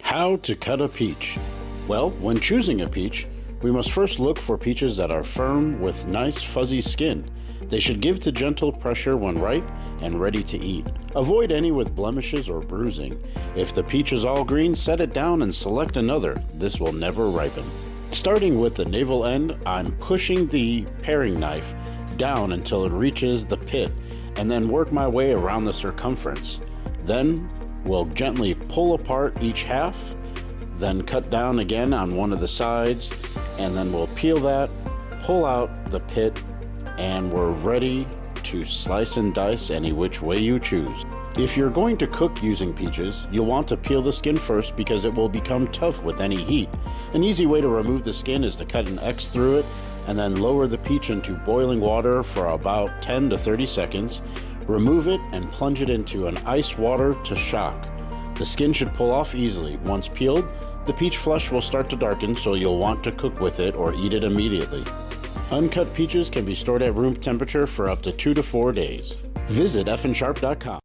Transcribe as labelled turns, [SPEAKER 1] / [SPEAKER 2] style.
[SPEAKER 1] How to cut a peach. Well, when choosing a peach, we must first look for peaches that are firm with nice fuzzy skin. They should give to gentle pressure when ripe and ready to eat. Avoid any with blemishes or bruising. If the peach is all green, set it down and select another. This will never ripen. Starting with the navel end, I'm pushing the paring knife down until it reaches the pit and then work my way around the circumference. Then we'll gently pull apart each half, then cut down again on one of the sides, and then we'll peel that, pull out the pit, and we're ready to slice and dice any which way you choose. If you're going to cook using peaches, you'll want to peel the skin first because it will become tough with any heat. An easy way to remove the skin is to cut an X through it and then lower the peach into boiling water for about 10 to 30 seconds. Remove it and plunge it into an ice water to shock. The skin should pull off easily. Once peeled, the peach flesh will start to darken, so you'll want to cook with it or eat it immediately. Uncut peaches can be stored at room temperature for up to 2 to 4 days. Visit fnsharp.com.